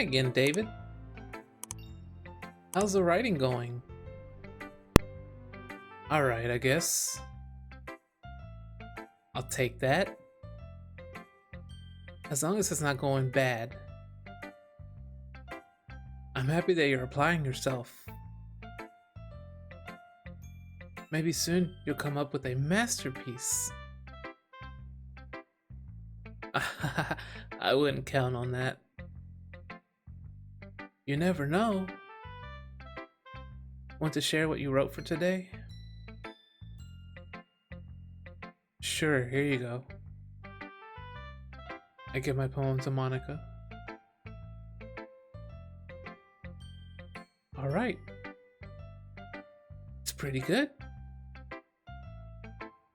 again, David. How's the writing going? Alright, I guess. I'll take that. As long as it's not going bad. I'm happy that you're applying yourself. Maybe soon you'll come up with a masterpiece. I wouldn't count on that. You never know. Want to share what you wrote for today? Sure, here you go. I give my poem to Monica. Alright. It's pretty good.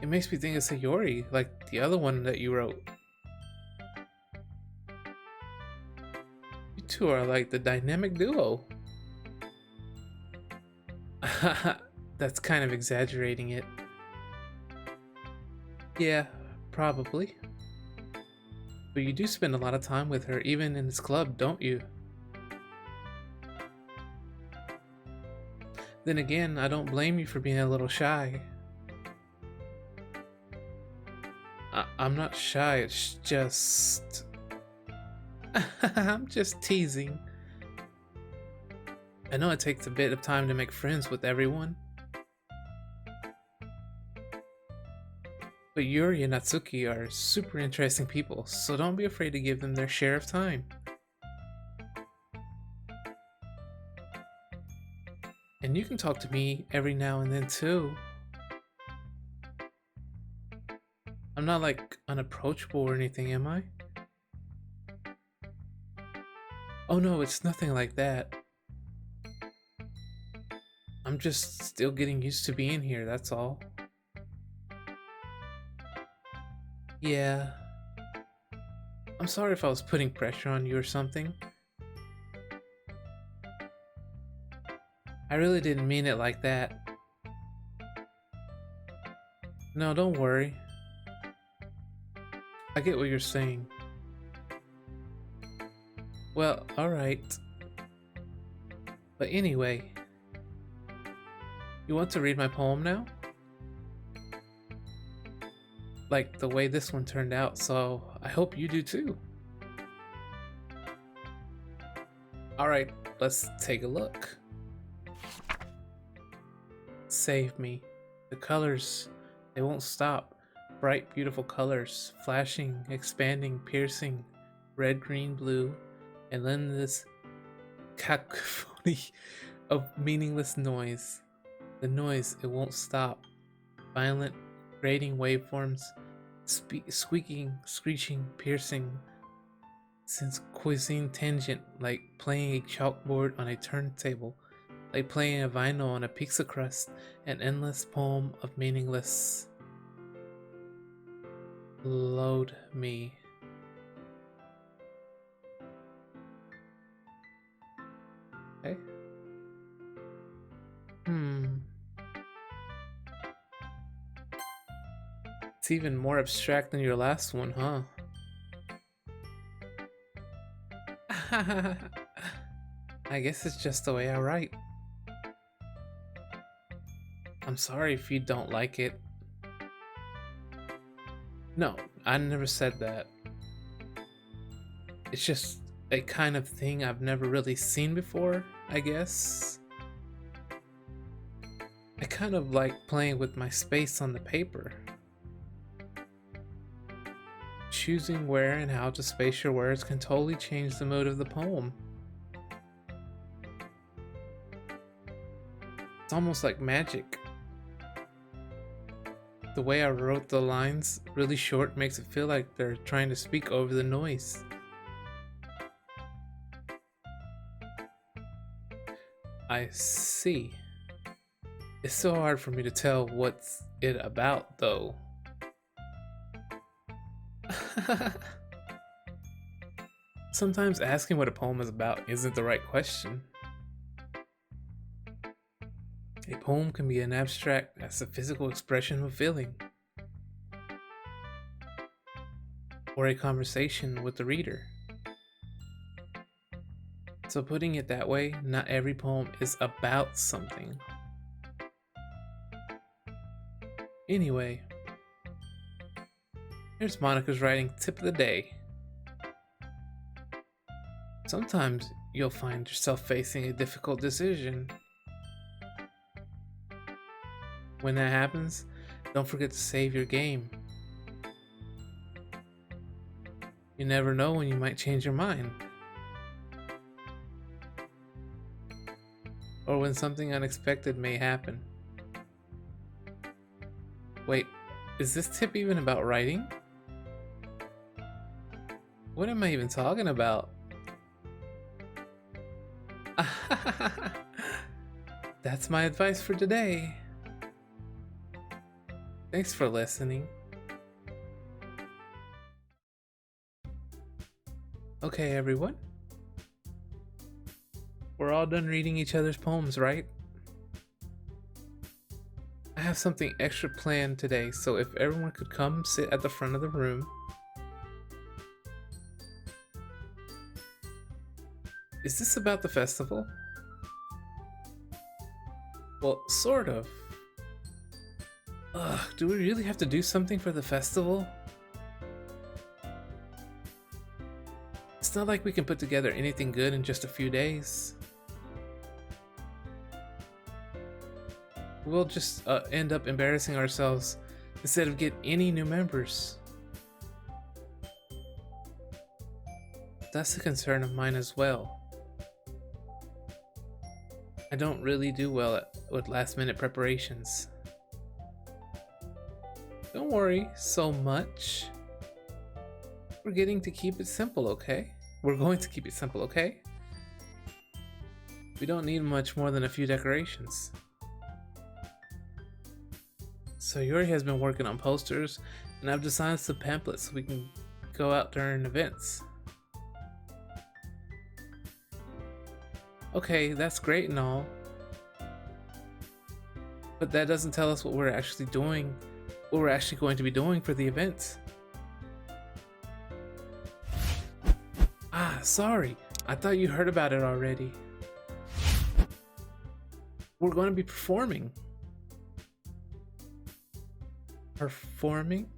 It makes me think of Sayori, like the other one that you wrote. You two are like the dynamic duo. That's kind of exaggerating it. Yeah, probably. But you do spend a lot of time with her, even in this club, don't you? Then again, I don't blame you for being a little shy. I'm not shy, it's just... I'm just teasing. I know it takes a bit of time to make friends with everyone. But Yuri and Natsuki are super interesting people, so don't be afraid to give them their share of time. And you can talk to me every now and then too. I'm not like unapproachable or anything, am I? Oh no, it's nothing like that. I'm just still getting used to being here, that's all. Yeah. I'm sorry if I was putting pressure on you or something. I really didn't mean it like that. No, don't worry. I get what you're saying. Well, alright. But anyway, you want to read my poem now? Like the way this one turned out, so I hope you do too. Alright, let's take a look. Save me. The colors, they won't stop. Bright, beautiful colors, flashing, expanding, piercing, red, green, blue, and endless cacophony of meaningless noise. The noise, it won't stop. Violent, grating waveforms, squeaking, screeching, piercing, since cuisine tangent, like playing a chalkboard on a turntable, like playing a vinyl on a pizza crust, an endless poem of meaningless. Load me. Okay. It's even more abstract than your last one, huh? I guess it's just the way I write. I'm sorry if you don't like it. No, I never said that. It's just a kind of thing I've never really seen before, I guess. I kind of like playing with my space on the paper. Choosing where and how to space your words can totally change the mood of the poem. It's almost like magic. The way I wrote the lines really short makes it feel like they're trying to speak over the noise. I see. It's so hard for me to tell what's it about, though. Sometimes asking what a poem is about isn't the right question. A poem can be an abstract as a physical expression of a feeling, or a conversation with the reader. So putting it that way, not every poem is about something. Anyway, here's Monica's writing tip of the day. Sometimes you'll find yourself facing a difficult decision. When that happens, don't forget to save your game. You never know when you might change your mind. Or when something unexpected may happen. Wait, is this tip even about writing? What am I even talking about? That's my advice for today. Thanks for listening. Okay, everyone. We're all done reading each other's poems, right? I have something extra planned today, so if everyone could come sit at the front of the room. Is this about the festival? Well, sort of. Ugh, do we really have to do something for the festival? It's not like we can put together anything good in just a few days. We'll just end up embarrassing ourselves instead of get any new members. That's a concern of mine as well. I don't really do well with last minute preparations. Don't worry so much. We're getting to keep it simple, okay? We're going to keep it simple, okay? We don't need much more than a few decorations. So Yuri has been working on posters, and I've designed some pamphlets so we can go out during events. Okay, that's great and all, but that doesn't tell us what we're actually doing, what we're actually going to be doing for the event. Ah, sorry, I thought you heard about it already. We're going to be performing. Performing?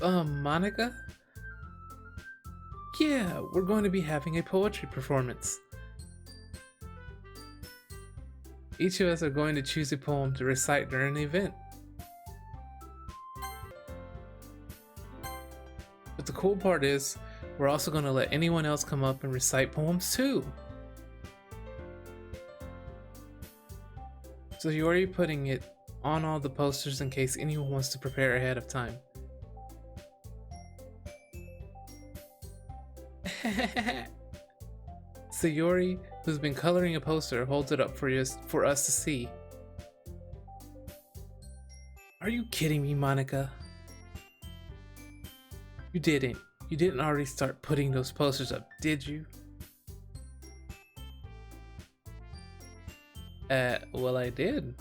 Monica? Yeah, we're going to be having a poetry performance. Each of us are going to choose a poem to recite during the event. But the cool part is, we're also going to let anyone else come up and recite poems too. So you're already putting it on all the posters in case anyone wants to prepare ahead of time. Sayori, who's been coloring a poster, holds it up for us to see. Are you kidding me, Monica? You didn't already start putting those posters up, did you? Well, I did.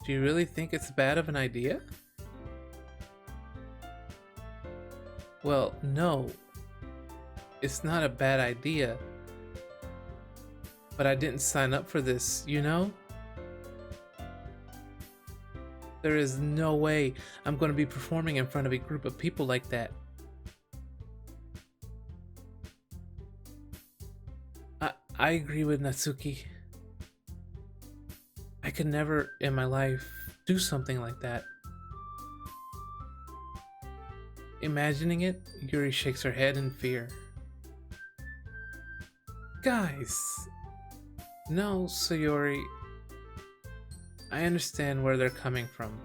Do you really think it's bad of an idea? Well, no. It's not a bad idea. But I didn't sign up for this, you know? There is no way I'm going to be performing in front of a group of people like that. I agree with Natsuki. I could never in my life do something like that. Imagining it, Yuri shakes her head in fear. Guys! No, Sayori. I understand where they're coming from.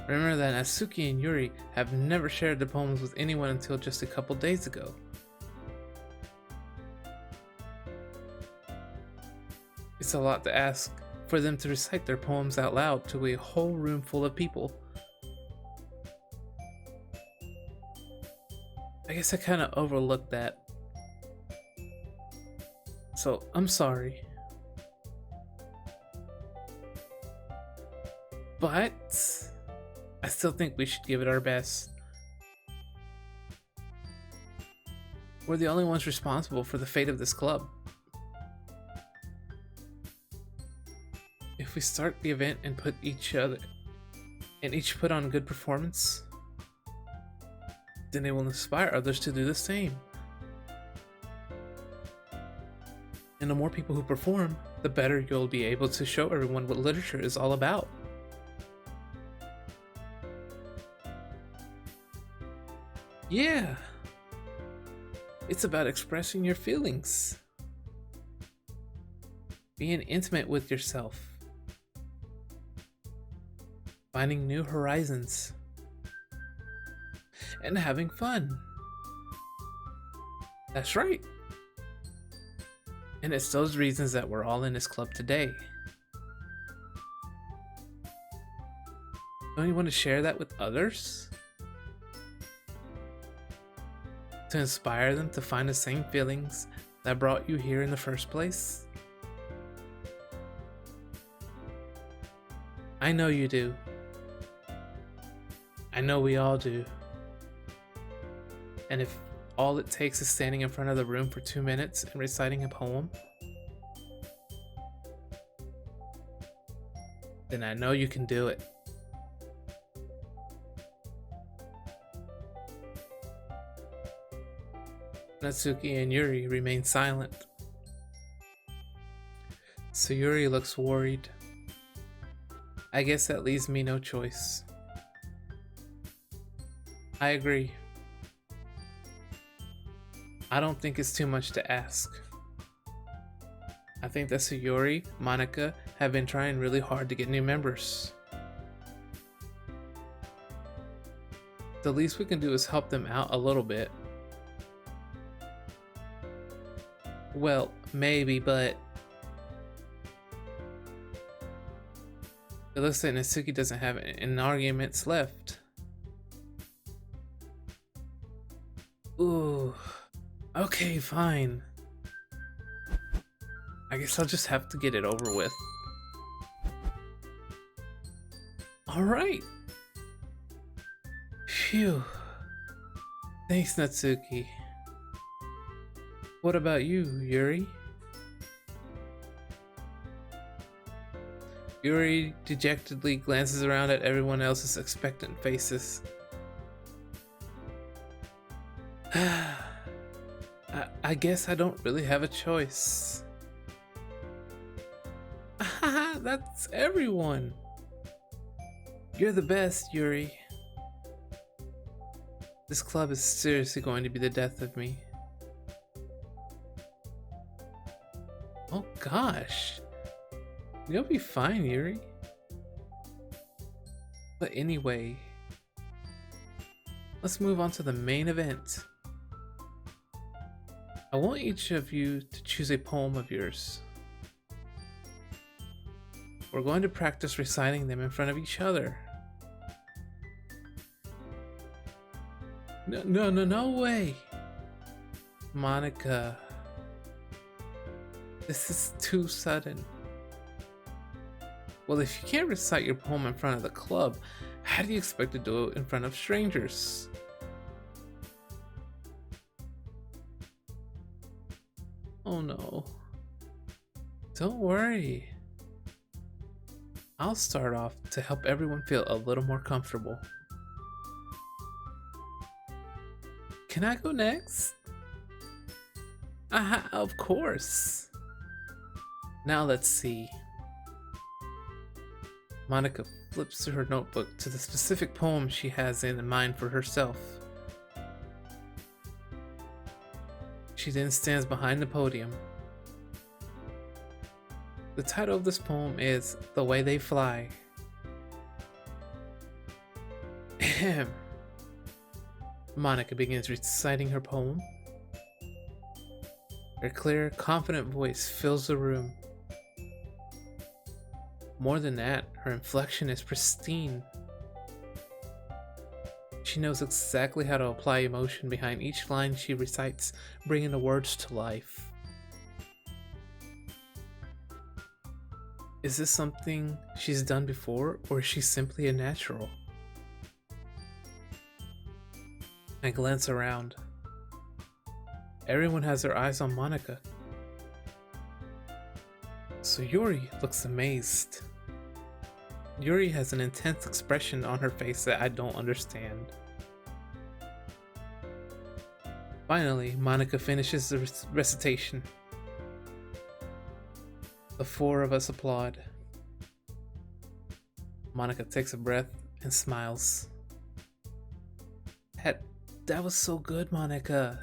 Remember that Natsuki and Yuri have never shared their poems with anyone until just a couple days ago. It's a lot to ask for them to recite their poems out loud to a whole room full of people. I guess I kind of overlooked that. So, I'm sorry. But I still think we should give it our best. We're the only ones responsible for the fate of this club. If we start the event and each put on a good performance, then it will inspire others to do the same. And the more people who perform, the better you'll be able to show everyone what literature is all about. Yeah, it's about expressing your feelings, being intimate with yourself, finding new horizons, and having fun. That's right. And it's those reasons that we're all in this club today. Don't you want to share that with others? To inspire them to find the same feelings that brought you here in the first place? I know you do. I know we all do. And if all it takes is standing in front of the room for 2 minutes and reciting a poem, then I know you can do it. Natsuki and Yuri remain silent. So Yuri looks worried. I guess that leaves me no choice. I agree. I don't think it's too much to ask. I think that Sayori, Monica have been trying really hard to get new members. The least we can do is help them out a little bit. Well, maybe, but it looks like Natsuki doesn't have any arguments left. Ooh, okay, fine. I guess I'll just have to get it over with. Alright. Phew. Thanks, Natsuki. What about you, Yuri? Yuri dejectedly glances around at everyone else's expectant faces. I guess I don't really have a choice. That's everyone. You're the best, Yuri. This club is seriously going to be the death of me. Oh gosh. You'll be fine, Yuri. But anyway, let's move on to the main event. I want each of you to choose a poem of yours. We're going to practice reciting them in front of each other. No way! Monica. This is too sudden. Well, if you can't recite your poem in front of the club, how do you expect to do it in front of strangers? Oh no. Don't worry. I'll start off to help everyone feel a little more comfortable. Can I go next? Of course. Now let's see. Monica flips through her notebook to the specific poem she has in mind for herself. She then stands behind the podium. The title of this poem is The Way They Fly. Ahem. Monica begins reciting her poem. Her clear, confident voice fills the room. More than that, her inflection is pristine. She knows exactly how to apply emotion behind each line she recites, bringing the words to life. Is this something she's done before, or is she simply a natural? I glance around. Everyone has their eyes on Monica. So Yuri looks amazed. Yuri has an intense expression on her face that I don't understand. Finally, Monica finishes the recitation. The four of us applaud. Monica takes a breath and smiles. That was so good, Monica.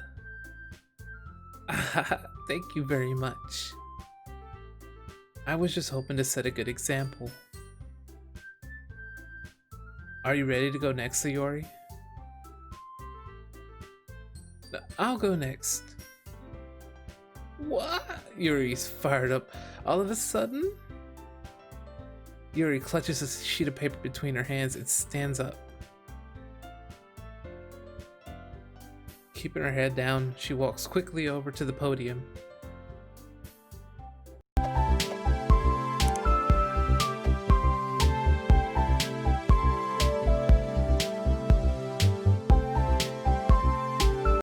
Thank you very much. I was just hoping to set a good example. Are you ready to go next, Sayori? I'll go next. What? Yuri's fired up. All of a sudden? Yuri clutches a sheet of paper between her hands and stands up. Keeping her head down, she walks quickly over to the podium